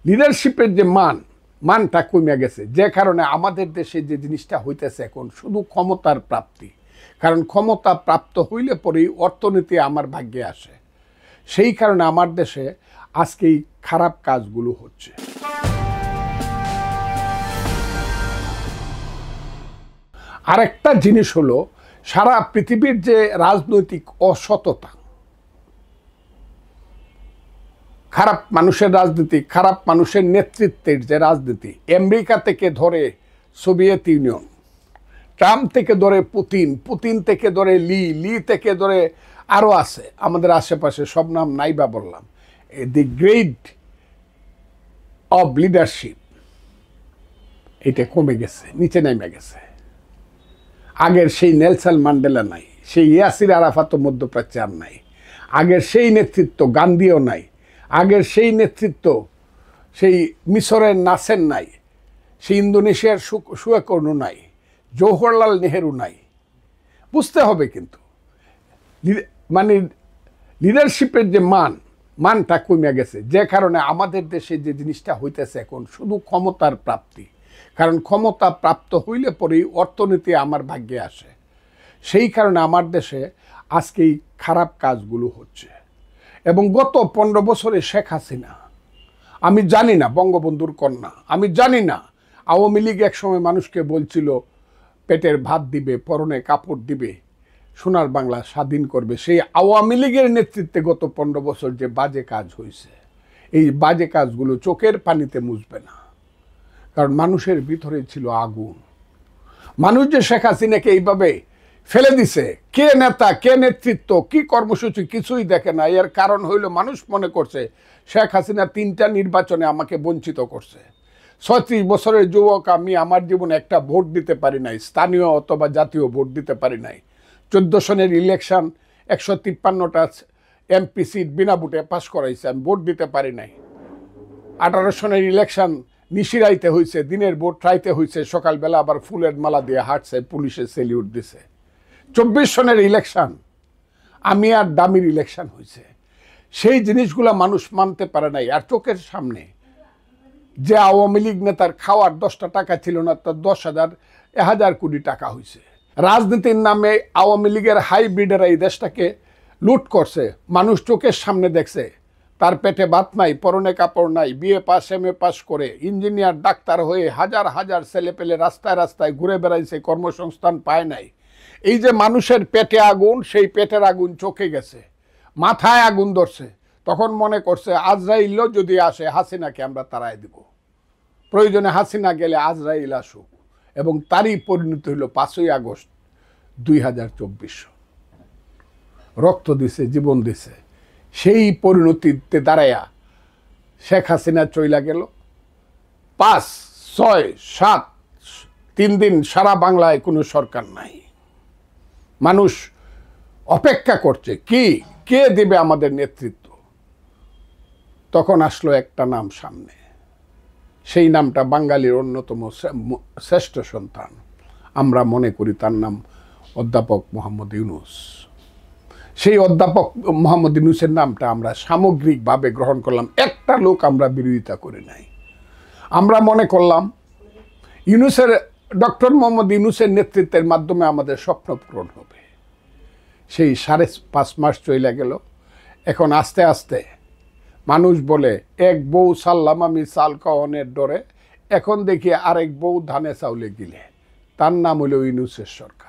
লিডারশিপের যে মানটা কমে গেছে, যে কারণে আমাদের দেশে যে জিনিসটা হইতেছে এখন শুধু ক্ষমতার প্রাপ্তি। কারণ ক্ষমতা প্রাপ্ত হইলে পরেই অর্থনীতি আমার ভাগ্যে আসে। সেই কারণে আমার দেশে আজকে এই খারাপ কাজগুলো হচ্ছে। আরেকটা জিনিস হলো, সারা পৃথিবীর যে রাজনৈতিক অসততা, খারাপ মানুষের রাজনীতি, খারাপ মানুষের নেতৃত্বের যে রাজনীতি, আমেরিকা থেকে ধরে সোভিয়েত ইউনিয়ন, ট্রাম্প থেকে ধরে পুতিন থেকে ধরে লি থেকে ধরে আরও আছে আমাদের আশেপাশে, সব নাম নাইবা বললাম। দি গ্রেড অব লিডারশিপ এটা কমে গেছে, নিচে নেমে গেছে। আগের সেই নেলসন ম্যান্ডেলা নাই, সেই ইয়াসির আরাফাত মধ্যপ্রাচ্যে আর নাই, আগের সেই নেতৃত্ব গান্ধীও নাই, আগের সেই নেতৃত্ব সেই মিশরের নাসের নাই, সেই ইন্দোনেশিয়ার সুয়াকর্ণ নাই, জওহরলাল নেহেরু নাই। বুঝতে হবে কিন্তু মানে লিডারশিপের যে মানটা কমে গেছে, যে কারণে আমাদের দেশে যে জিনিসটা হইতেছে এখন শুধু ক্ষমতার প্রাপ্তি। কারণ ক্ষমতা প্রাপ্ত হইলে পরেই অর্থনীতি আমার ভাগ্যে আসে। সেই কারণে আমার দেশে আজকে এই খারাপ কাজগুলো হচ্ছে। এবং গত 15 বছরে শেখ হাসিনা, আমি জানি না বঙ্গবন্ধুর কন্যা, আমি জানি না আওয়ামী লীগ একসময় মানুষকে বলছিল পেটের ভাত দিবে, পরনে কাপড় দিবে, সোনার বাংলা স্বাধীন করবে। সেই আওয়ামী লীগের নেতৃত্বে গত 15 বছর যে বাজে কাজ হয়েছে, এই বাজে কাজগুলো চোখের পানিতে মুছবে না। কারণ মানুষের ভিতরে ছিল আগুন। মানুষ যে শেখ হাসিনাকে এইভাবে ফেলে দিছে, কে নেতা, কে নেতৃত্ব, কি কর্মসূচি, কিছুই দেখে না। এর কারণ হইল মানুষ মনে করছে শেখ হাসিনা 3টা নির্বাচনে আমাকে বঞ্চিত করছে। 36 বছরের যুবক আমি, আমার জীবনে একটা ভোট দিতে পারি নাই, স্থানীয় অথবা জাতীয় ভোট দিতে পারি নাই। 14 সনের ইলেকশন 153টা এমপি সিট বিনা ভোটে পাশ করাইছে, আমি ভোট দিতে পারি নাই। 18 সনের ইলেকশন নিশিরাইতে হয়েছে, দিনের ভোট রাইতে হয়েছে, সকালবেলা আবার ফুলের মালা দিয়ে হাঁটছে, পুলিশে সেলিউট দিছে। 24 সনের ইলেকশন আমি আর দামির ইলেকশন হয়েছে। সেই জিনিসগুলো মানুষ মানতে পারে নাই। আর চোখের সামনে যে আওয়ামী লীগ নেতার খাওয়ার 10টা টাকা ছিল না, তার 10,000 কোটি টাকা হয়েছে। রাজনীতির নামে আওয়ামী লীগের হাইব্রিডেরা এই দেশটাকে লুট করছে। মানুষ চোখের সামনে দেখছে তার পেটে ভাত নাই, পরনে কাপড় নাই, বিএ পাস এমএ পাস করে ইঞ্জিনিয়ার ডাক্তার হয়ে হাজার হাজার ছেলে পেলে রাস্তায় রাস্তায় ঘুরে বেড়াইছে, কর্মসংস্থান পায় নাই। এই যে মানুষের পেটে আগুন, সেই পেটের আগুন চোখে গেছে, মাথায় আগুন ধরছে। তখন মনে করছে আজরাইল যদি আসে হাসিনাকে আমরা তাড়াই দিব, প্রয়োজনে হাসিনা গেলে আজরাইল আসুক। এবং তারই পরিণতি হলো 5ই আগস্ট 2024। রক্ত দিছে, জীবন দিছে। সেই পরিণতিতে দাঁড়াইয়া শেখ হাসিনা চইলা গেল। 5, 6, 7, 3 দিন সারা বাংলায় কোনো সরকার নাই। মানুষ অপেক্ষা করছে কে দেবে আমাদের নেতৃত্ব। তখন আসলো একটা নাম সামনে, সেই নামটা বাঙালির অন্যতম শ্রেষ্ঠ সন্তান। আমরা মনে করি তার নাম অধ্যাপক মোহাম্মদ ইউনূস। সেই অধ্যাপক মোহাম্মদ ইউনূসের নামটা আমরা সামগ্রিকভাবে গ্রহণ করলাম। একটা লোক আমরা বিরোধিতা করে নাই। আমরা মনে করলাম ডক্টর মোহাম্মদ ইউনূসের নেতৃত্বের মাধ্যমে আমাদের স্বপ্ন পূরণ হবে। সেই 5.5 মাস চলে গেল। এখন আস্তে আস্তে মানুষ বলে এক বউ সারলাম আমি চাল খাওয়ানোর ডরে, এখন দেখি আরেক বউ ধানে চাউলে গিলে। তার নাম হলো ইউনূসের সরকার।